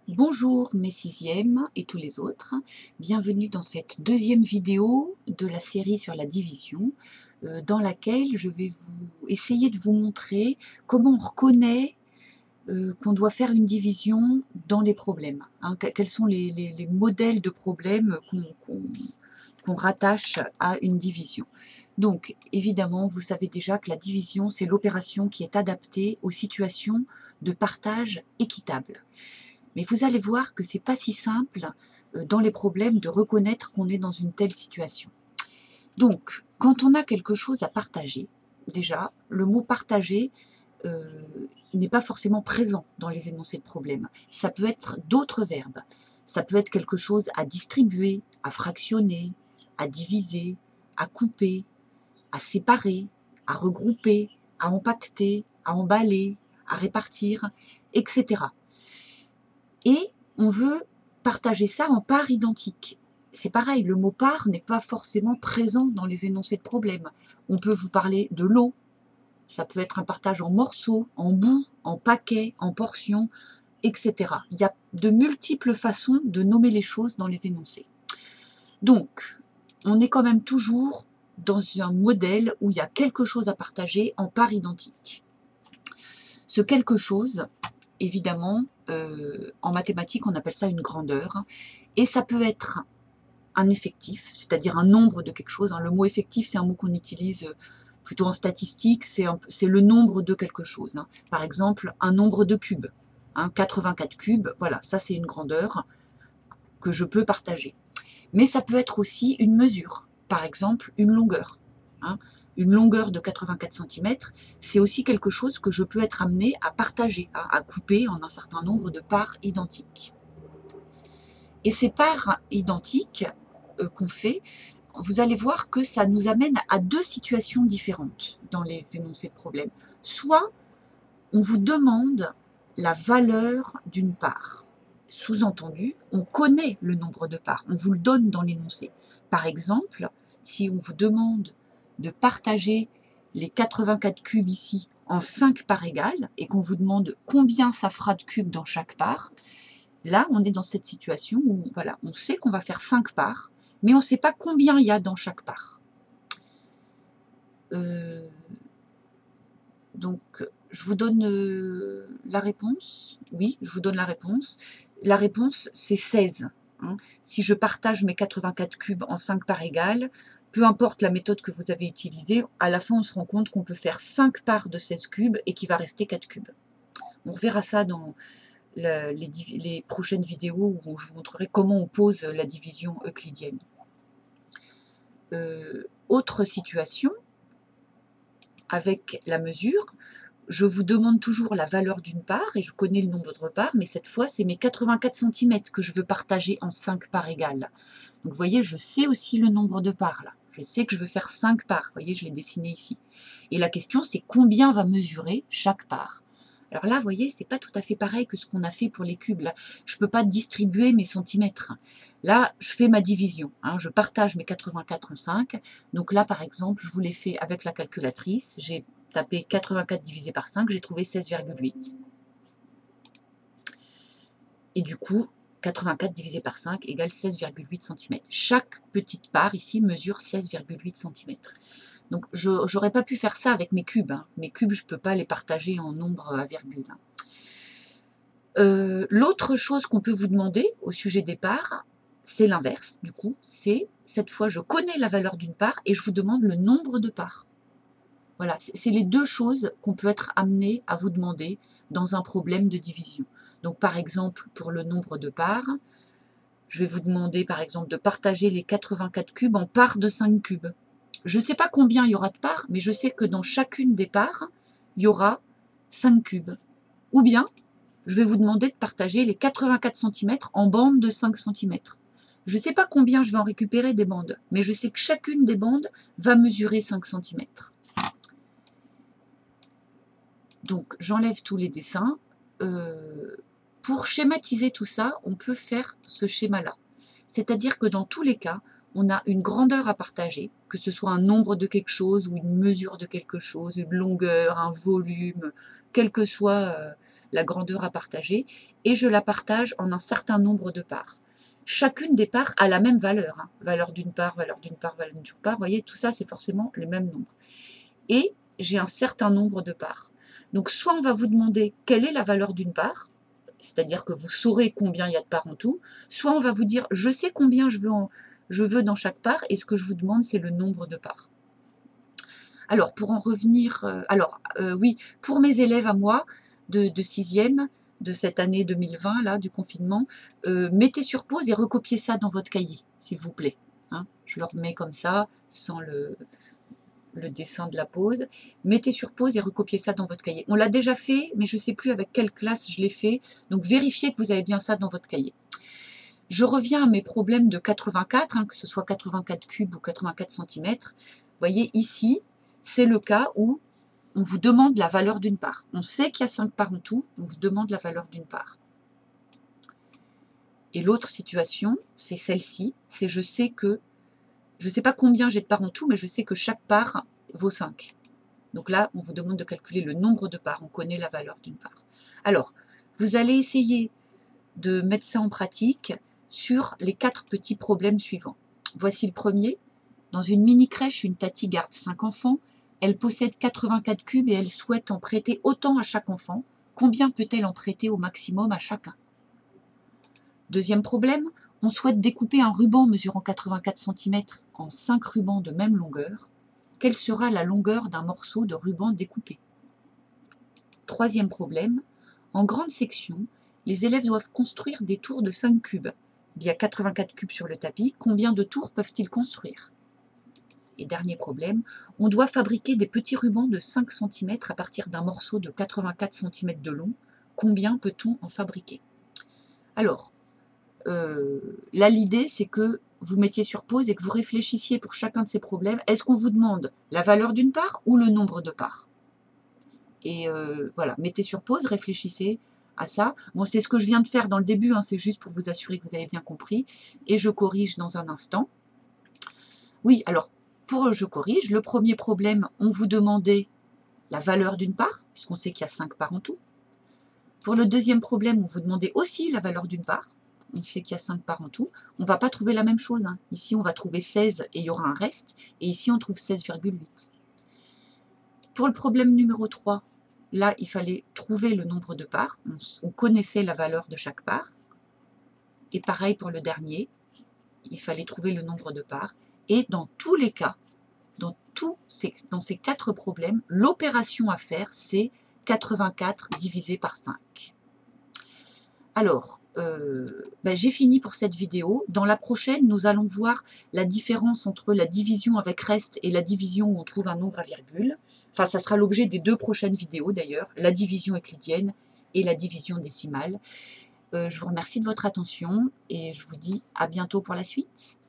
Bonjour mes sixièmes et tous les autres, bienvenue dans cette deuxième vidéo de la série sur la division dans laquelle je vais essayer de vous montrer comment on reconnaît qu'on doit faire une division dans les problèmes, hein, quels sont les modèles de problèmes qu'on rattache à une division. Donc évidemment vous savez déjà que la division c'est l'opération qui est adaptée aux situations de partage équitable. Mais vous allez voir que c'est pas si simple dans les problèmes de reconnaître qu'on est dans une telle situation. Donc, quand on a quelque chose à partager, déjà, le mot partager n'est pas forcément présent dans les énoncés de problème. Ça peut être d'autres verbes. Ça peut être quelque chose à distribuer, à fractionner, à diviser, à couper, à séparer, à regrouper, à empaqueter, à emballer, à répartir, etc. Et on veut partager ça en parts identiques. C'est pareil, le mot part n'est pas forcément présent dans les énoncés de problème. On peut vous parler de l'eau, ça peut être un partage en morceaux, en bouts, en paquets, en portions, etc. Il y a de multiples façons de nommer les choses dans les énoncés. Donc, on est quand même toujours dans un modèle où il y a quelque chose à partager en parts identiques. Ce quelque chose, évidemment, en mathématiques, on appelle ça une grandeur. Et ça peut être un effectif, c'est-à-dire un nombre de quelque chose. Le mot effectif, c'est un mot qu'on utilise plutôt en statistique, c'est le nombre de quelque chose. Par exemple, un nombre de cubes. 84 cubes, voilà, ça c'est une grandeur que je peux partager. Mais ça peut être aussi une mesure, par exemple une longueur. Une longueur de 84 cm, c'est aussi quelque chose que je peux être amené à partager, à couper en un certain nombre de parts identiques. Et ces parts identiques qu'on fait, vous allez voir que ça nous amène à deux situations différentes dans les énoncés de problème. Soit on vous demande la valeur d'une part. Sous-entendu, on connaît le nombre de parts, on vous le donne dans l'énoncé. Par exemple, si on vous demande de partager les 84 cubes ici en 5 parts égales et qu'on vous demande combien ça fera de cubes dans chaque part, là on est dans cette situation où voilà, on sait qu'on va faire 5 parts, mais on ne sait pas combien il y a dans chaque part. Donc, je vous donne la réponse. Oui, je vous donne la réponse. La réponse, c'est 16. Si je partage mes 84 cubes en 5 parts égales, peu importe la méthode que vous avez utilisée, à la fin, on se rend compte qu'on peut faire 5 parts de 16 cubes et qu'il va rester 4 cubes. On verra ça dans les prochaines vidéos où je vous montrerai comment on pose la division euclidienne. Autre situation, avec la mesure, je vous demande toujours la valeur d'une part et je connais le nombre de parts, mais cette fois, c'est mes 84 cm que je veux partager en 5 parts égales. Donc, vous voyez, je sais aussi le nombre de parts, là. Je sais que je veux faire 5 parts. Vous voyez, je l'ai dessiné ici. Et la question, c'est combien va mesurer chaque part. Alors là, vous voyez, c'est pas tout à fait pareil que ce qu'on a fait pour les cubes. Là, je ne peux pas distribuer mes centimètres. Là, je fais ma division. Je partage mes 84 en 5. Donc là, par exemple, je vous l'ai fait avec la calculatrice. J'ai tapé 84 divisé par 5, j'ai trouvé 16,8. Et du coup, 84 divisé par 5 égale 16,8 cm. Chaque petite part ici mesure 16,8 cm. Donc, je n'aurais pas pu faire ça avec mes cubes. Mes cubes, je ne peux pas les partager en nombre à virgule. L'autre chose qu'on peut vous demander au sujet des parts, c'est l'inverse. Du coup, c'est cette fois, je connais la valeur d'une part et je vous demande le nombre de parts. Voilà, c'est les deux choses qu'on peut être amené à vous demander dans un problème de division. Donc, par exemple, pour le nombre de parts, je vais vous demander, par exemple, de partager les 84 cubes en parts de 5 cubes. Je ne sais pas combien il y aura de parts, mais je sais que dans chacune des parts, il y aura 5 cubes. Ou bien, je vais vous demander de partager les 84 cm en bandes de 5 cm. Je ne sais pas combien je vais en récupérer des bandes, mais je sais que chacune des bandes va mesurer 5 cm. Donc, j'enlève tous les dessins. Pour schématiser tout ça, on peut faire ce schéma-là. C'est-à-dire que dans tous les cas, on a une grandeur à partager, que ce soit un nombre de quelque chose ou une mesure de quelque chose, une longueur, un volume, quelle que soit la grandeur à partager, et je la partage en un certain nombre de parts. Chacune des parts a la même valeur, hein. Valeur d'une part, valeur d'une part, valeur d'une part, vous voyez, tout ça c'est forcément le même nombre. Et j'ai un certain nombre de parts. Donc soit on va vous demander quelle est la valeur d'une part, c'est-à-dire que vous saurez combien il y a de parts en tout, soit on va vous dire je sais combien je veux dans chaque part, et ce que je vous demande c'est le nombre de parts. Alors pour en revenir, oui, pour mes élèves à moi de 6e, de cette année 2020 là, du confinement, mettez sur pause et recopiez ça dans votre cahier, s'il vous plaît. Hein, je le remets comme ça, sans le dessin de la pause. Mettez sur pause et recopiez ça dans votre cahier. On l'a déjà fait, mais je ne sais plus avec quelle classe je l'ai fait, donc vérifiez que vous avez bien ça dans votre cahier. Je reviens à mes problèmes de 84, hein, que ce soit 84 cubes ou 84 cm. Vous voyez ici, c'est le cas où on vous demande la valeur d'une part. On sait qu'il y a 5 parts en tout, on vous demande la valeur d'une part. Et l'autre situation, c'est celle-ci, c'est je sais je ne sais pas combien j'ai de parts en tout, mais je sais que chaque part vaut 5. Donc là, on vous demande de calculer le nombre de parts, on connaît la valeur d'une part. Alors, vous allez essayer de mettre ça en pratique sur les 4 petits problèmes suivants. Voici le premier. Dans une mini-crèche, une tati garde 5 enfants. Elle possède 84 cubes et elle souhaite en prêter autant à chaque enfant. Combien peut-elle en prêter au maximum à chacun? Deuxième problème, on souhaite découper un ruban mesurant 84 cm en 5 rubans de même longueur. Quelle sera la longueur d'un morceau de ruban découpé? Troisième problème, en grande section, les élèves doivent construire des tours de 5 cubes. Il y a 84 cubes sur le tapis, combien de tours peuvent-ils construire? Et dernier problème, on doit fabriquer des petits rubans de 5 cm à partir d'un morceau de 84 cm de long. Combien peut-on en fabriquer? Alors, là l'idée c'est que vous mettiez sur pause et que vous réfléchissiez pour chacun de ces problèmes. Est-ce qu'on vous demande la valeur d'une part ou le nombre de parts? Et voilà, mettez sur pause, réfléchissez à ça. Bon, c'est ce que je viens de faire dans le début, hein, c'est juste pour vous assurer que vous avez bien compris. Et je corrige dans un instant. Oui, alors, je corrige. Le premier problème, on vous demandait la valeur d'une part, puisqu'on sait qu'il y a 5 parts en tout. Pour le deuxième problème, on vous demandait aussi la valeur d'une part. On sait qu'il y a 5 parts en tout. On ne va pas trouver la même chose, hein. Ici, on va trouver 16 et il y aura un reste. Et ici, on trouve 16,8. Pour le problème numéro 3, là, il fallait trouver le nombre de parts. On connaissait la valeur de chaque part. Et pareil pour le dernier, il fallait trouver le nombre de parts. Et dans tous les cas, dans ces 4 problèmes, l'opération à faire, c'est 84 divisé par 5. Alors, j'ai fini pour cette vidéo. Dans la prochaine, nous allons voir la différence entre la division avec reste et la division où on trouve un nombre à virgule. Enfin, ça sera l'objet des 2 prochaines vidéos d'ailleurs, la division euclidienne et la division décimale. Je vous remercie de votre attention et je vous dis à bientôt pour la suite.